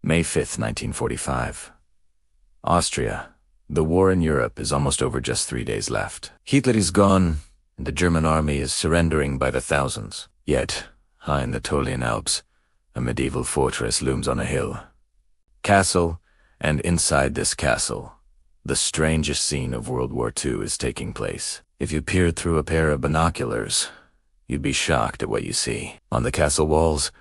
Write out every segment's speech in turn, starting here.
May 5th, 1945. Austria. The war in Europe is almost over, just 3 days left. Hitler is gone, and the German army is surrendering by the thousands. Yet, high in the Tolian Alps, a medieval fortress looms on a hill. Castle, and inside this castle, the strangest scene of World War II is taking place. If you peered through a pair of binoculars, you'd be shocked at what you see. On the castle walls,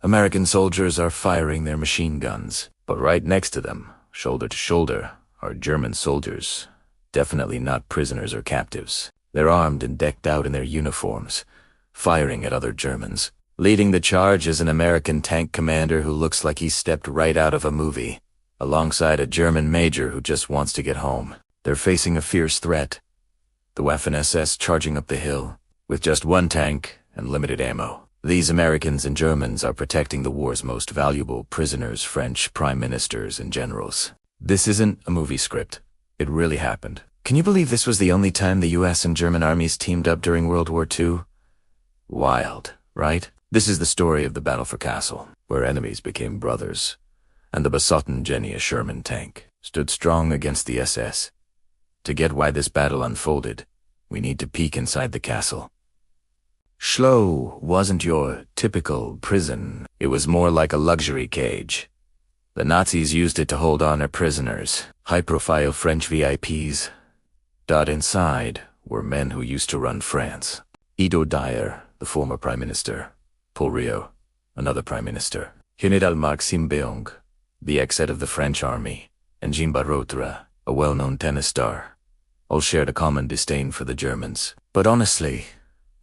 American soldiers are firing their machine guns, but right next to them, shoulder to shoulder, are German soldiers, definitely not prisoners or captives. They're armed and decked out in their uniforms, firing at other Germans. Leading the charge is an American tank commander who looks like he stepped right out of a movie, alongside a German major who just wants to get home. They're facing a fierce threat, the Waffen-SS charging up the hill, with just one tank and limited ammo. These Americans and Germans are protecting the war's most valuable prisoners, French prime ministers and generals. This isn't a movie script. It really happened. Can you believe this was the only time the US and German armies teamed up during World War II? Wild, right? This is the story of the battle for Kassel, where enemies became brothers, and the besotten Jenny, a Sherman tank, stood strong against the SS. To get why this battle unfolded, we need to peek inside the castle. Schlow wasn't your typical prison. It was more like a luxury cage. The Nazis used it to hold on their prisoners, high-profile French VIPs. Inside were men who used to run France. Ido Dyer, the former prime minister. Paul Riot, another prime minister. General Maxime Beong, the ex-head of the French army, and Jean Barotra, a well-known tennis star, all shared a common disdain for the Germans. But honestly,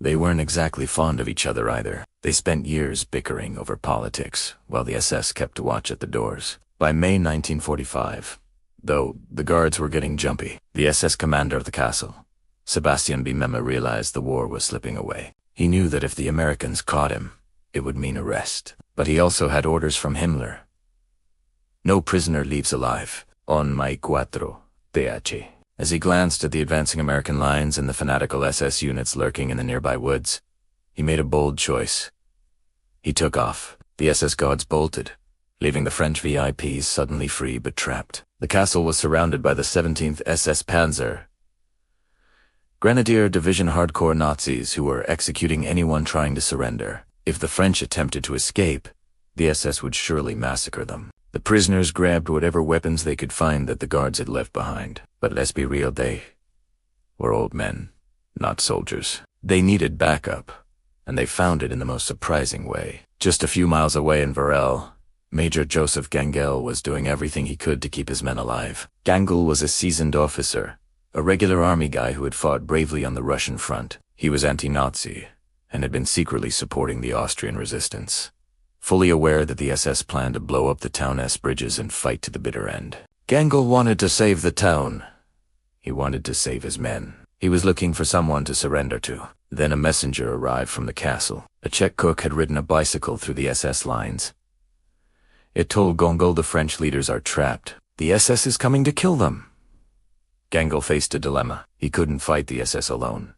they weren't exactly fond of each other either. They spent years bickering over politics, while the SS kept watch at the doors. By May 1945, though the guards were getting jumpy, the SS commander of the castle, Sebastian Bimema, realized the war was slipping away. He knew that if the Americans caught him, it would mean arrest. But he also had orders from Himmler. No prisoner leaves alive. On May 4, TH. As he glanced at the advancing American lines and the fanatical SS units lurking in the nearby woods, he made a bold choice. He took off. The SS guards bolted, leaving the French VIPs suddenly free but trapped. The castle was surrounded by the 17th SS Panzer, Grenadier Division hardcore Nazis who were executing anyone trying to surrender. If the French attempted to escape, the SS would surely massacre them. The prisoners grabbed whatever weapons they could find that the guards had left behind. But let's be real, they were old men, not soldiers. They needed backup, and they found it in the most surprising way. Just a few miles away in Varel, Major Joseph Gangel was doing everything he could to keep his men alive. Gangel was a seasoned officer, a regular army guy who had fought bravely on the Russian front. He was anti-Nazi, and had been secretly supporting the Austrian resistance, fully aware that the SS planned to blow up the town's bridges and fight to the bitter end. Gangel wanted to save the town. He wanted to save his men. He was looking for someone to surrender to. Then a messenger arrived from the castle. A Czech cook had ridden a bicycle through the SS lines. It told Gangel the French leaders are trapped. The SS is coming to kill them. Gangel faced a dilemma. He couldn't fight the SS alone.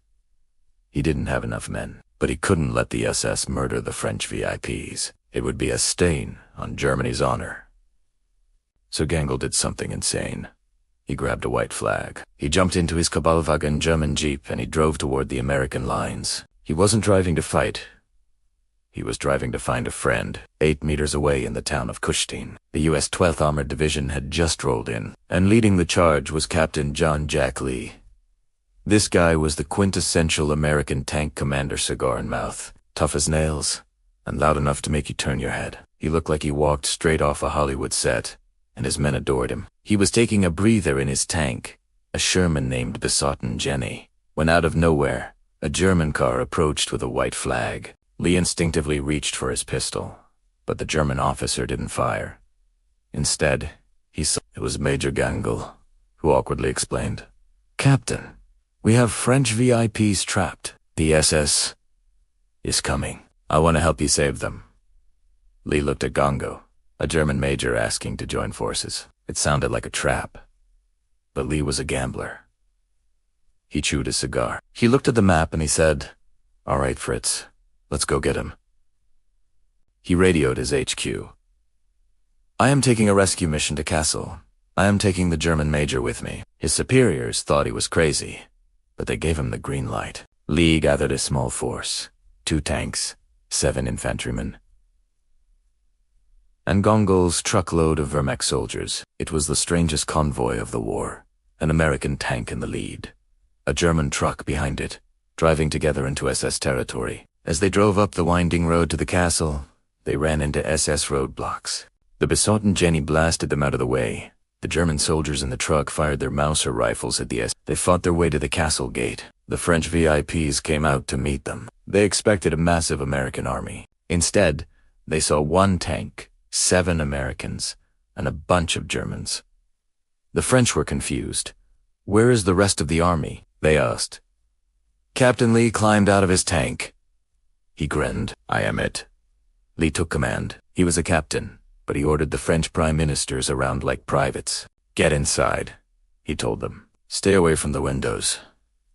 He didn't have enough men. But he couldn't let the SS murder the French VIPs. It would be a stain on Germany's honor. So Gangel did something insane. He grabbed a white flag. He jumped into his Kabelwagen German Jeep and he drove toward the American lines. He wasn't driving to fight. He was driving to find a friend. 8 meters away in the town of Kufstein, the U.S. 12th Armored Division had just rolled in, and leading the charge was Captain John Jack Lee. This guy was the quintessential American tank commander, cigar in mouth, tough as nails, and loud enough to make you turn your head. He looked like he walked straight off a Hollywood set, and his men adored him. He was taking a breather in his tank, a Sherman named Besotten Jenny, when out of nowhere, a German car approached with a white flag. Lee instinctively reached for his pistol, but the German officer didn't fire. Instead, he saw it was Major Gangel, who awkwardly explained, "Captain, we have French VIPs trapped. The SS is coming. I want to help you save them." Lee looked at Gongo, a German major asking to join forces. It sounded like a trap, but Lee was a gambler. He chewed his cigar. He looked at the map and he said, "All right, Fritz, let's go get him." He radioed his HQ. I am taking a rescue mission to Castle. I am taking the German major with me. His superiors thought he was crazy, but they gave him the green light. Lee gathered a small force, 2 tanks, 7 infantrymen, and Gongol's truckload of Wehrmacht soldiers. It was the strangest convoy of the war. An American tank in the lead, a German truck behind it, driving together into SS territory. As they drove up the winding road to the castle, they ran into SS roadblocks. The besotten Jenny blasted them out of the way. The German soldiers in the truck fired their Mauser rifles at the SS. They fought their way to the castle gate. The French VIPs came out to meet them. They expected a massive American army. Instead, they saw 1 tank, 7 Americans, and a bunch of Germans. The French were confused. "Where is the rest of the army?" they asked. Captain Lee climbed out of his tank. He grinned. "I am it." Lee took command. He was a captain, but he ordered the French prime ministers around like privates. "Get inside," he told them. "Stay away from the windows."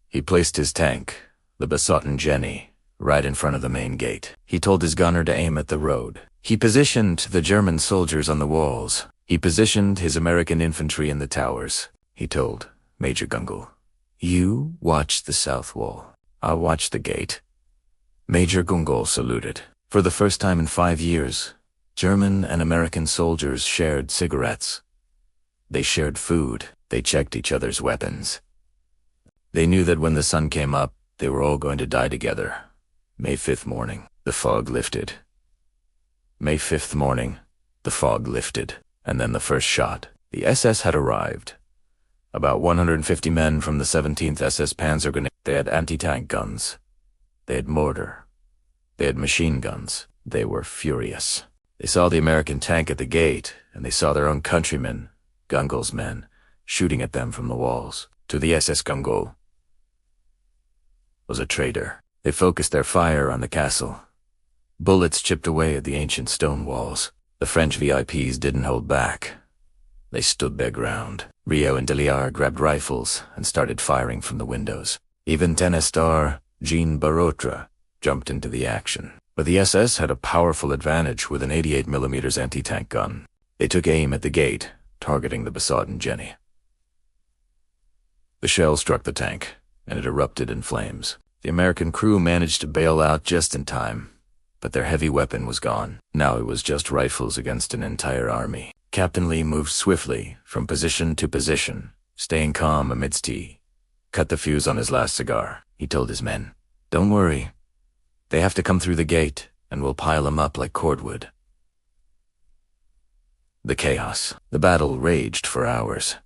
He placed his tank, the besotten Jenny, right in front of the main gate. He told his gunner to aim at the road. He positioned the German soldiers on the walls. He positioned his American infantry in the towers. He told Major Gungle, "You watch the south wall. I'll watch the gate." Major Gungle saluted. For the first time in 5 years, German and American soldiers shared cigarettes. They shared food. They checked each other's weapons. They knew that when the sun came up, they were all going to die together. May 5th morning, the fog lifted. May 5th morning, the fog lifted, and then the first shot. The SS had arrived. About 150 men from the 17th SS Panzergrenadier. They had anti-tank guns. They had mortar. They had machine guns. They were furious. They saw the American tank at the gate, and they saw their own countrymen, Gungle's men, shooting at them from the walls. To the SS Gungle was a traitor. They focused their fire on the castle. Bullets chipped away at the ancient stone walls. The French VIPs didn't hold back. They stood their ground. Rio and Deliard grabbed rifles and started firing from the windows. Even Tenestar, Jean Barotra, jumped into the action. But the SS had a powerful advantage with an 88mm anti-tank gun. They took aim at the gate, targeting the besotten Jenny. The shell struck the tank, and it erupted in flames. The American crew managed to bail out just in time, but their heavy weapon was gone. Now it was just rifles against an entire army. Captain Lee moved swiftly from position to position, staying calm amidst he cut the fuse on his last cigar. He told his men, "Don't worry. They have to come through the gate, and we'll pile them up like cordwood." The chaos. The battle raged for hours.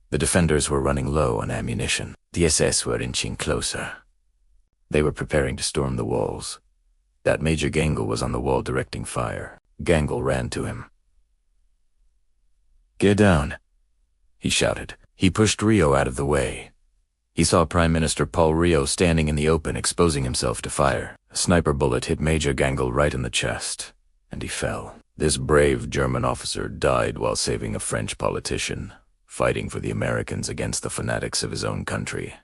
The defenders were running low on ammunition. The SS were inching closer. They were preparing to storm the walls. That Major Gangle was on the wall directing fire. Gangle ran to him. "Get down," he shouted. He pushed Rio out of the way. He saw Prime Minister Paul Rio standing in the open, exposing himself to fire. A sniper bullet hit Major Gangle right in the chest, and he fell. This brave German officer died while saving a French politician, fighting for the Americans against the fanatics of his own country.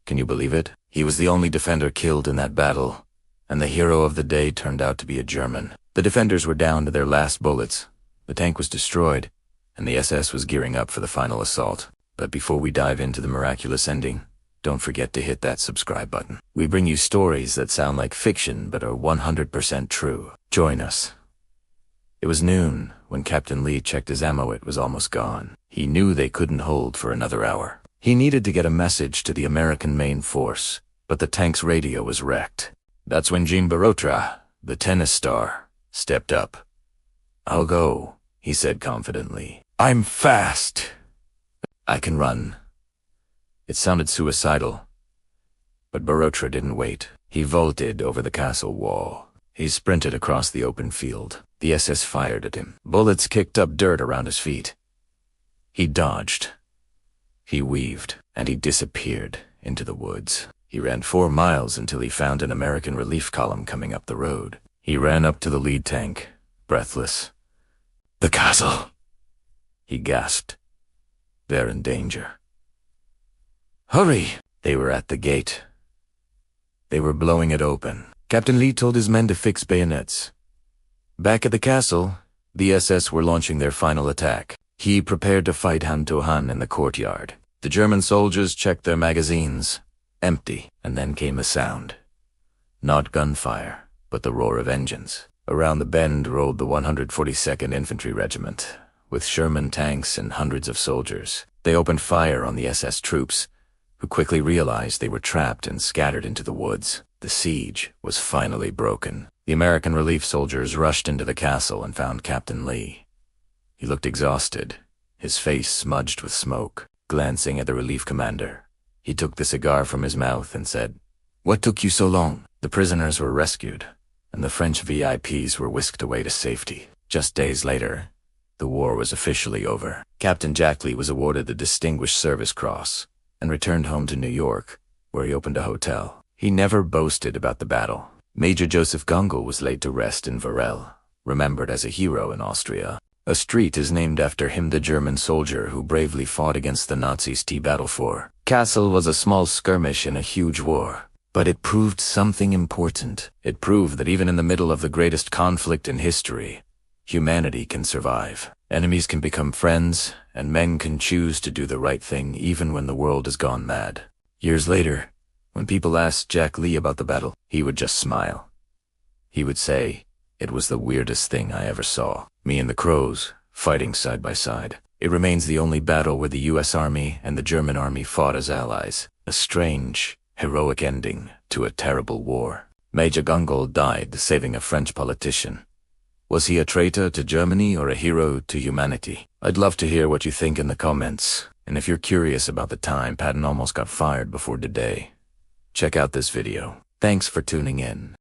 Can you believe it? He was the only defender killed in that battle, and the hero of the day turned out to be a German. The defenders were down to their last bullets. The tank was destroyed, and the SS was gearing up for the final assault. But before we dive into the miraculous ending, don't forget to hit that subscribe button. We bring you stories that sound like fiction but are 100% true. Join us. It was noon when Captain Lee checked his ammo. It was almost gone. He knew they couldn't hold for another hour. He needed to get a message to the American main force, but the tank's radio was wrecked. That's when Jean Barotra, the tennis star, stepped up. "I'll go," he said confidently. "I'm fast. I can run." It sounded suicidal, but Barotra didn't wait. He vaulted over the castle wall. He sprinted across the open field. The SS fired at him. Bullets kicked up dirt around his feet. He dodged. He weaved, and he disappeared into the woods. He ran 4 miles until he found an American relief column coming up the road. He ran up to the lead tank, breathless. "The castle!" he gasped. "They're in danger." "Hurry!" They were at the gate. They were blowing it open. Captain Lee told his men to fix bayonets. Back at the castle, The SS were launching their final attack. He prepared to fight hand to hand in the courtyard. The German soldiers checked their magazines. Empty. And then came a sound. Not gunfire, but the roar of engines. Around the bend rolled the 142nd Infantry Regiment, with Sherman tanks and hundreds of soldiers. They opened fire on the SS troops, who quickly realized they were trapped and scattered into the woods. The siege was finally broken. The American relief soldiers rushed into the castle and found Captain Lee. He looked exhausted, his face smudged with smoke. Glancing at the relief commander, he took the cigar from his mouth and said, "What took you so long?" The prisoners were rescued, and the French VIPs were whisked away to safety. Just days later, the war was officially over. Captain Jack Lee was awarded the Distinguished Service Cross and returned home to New York, where he opened a hotel. He never boasted about the battle. Major Joseph Gungel was laid to rest in Varel, remembered as a hero in Austria. A street is named after him, the German soldier who bravely fought against the Nazis to battle for. Kassel was a small skirmish in a huge war, but it proved something important. It proved that even in the middle of the greatest conflict in history, humanity can survive. Enemies can become friends, and men can choose to do the right thing even when the world has gone mad. Years later, when people asked Jack Lee about the battle, he would just smile. He would say, "It was the weirdest thing I ever saw. Me and the Crows, fighting side by side." It remains the only battle where the US Army and the German Army fought as allies. A strange, heroic ending to a terrible war. Major Gungel died saving a French politician. Was he a traitor to Germany or a hero to humanity? I'd love to hear what you think in the comments. And if you're curious about the time Patton almost got fired before today, check out this video. Thanks for tuning in.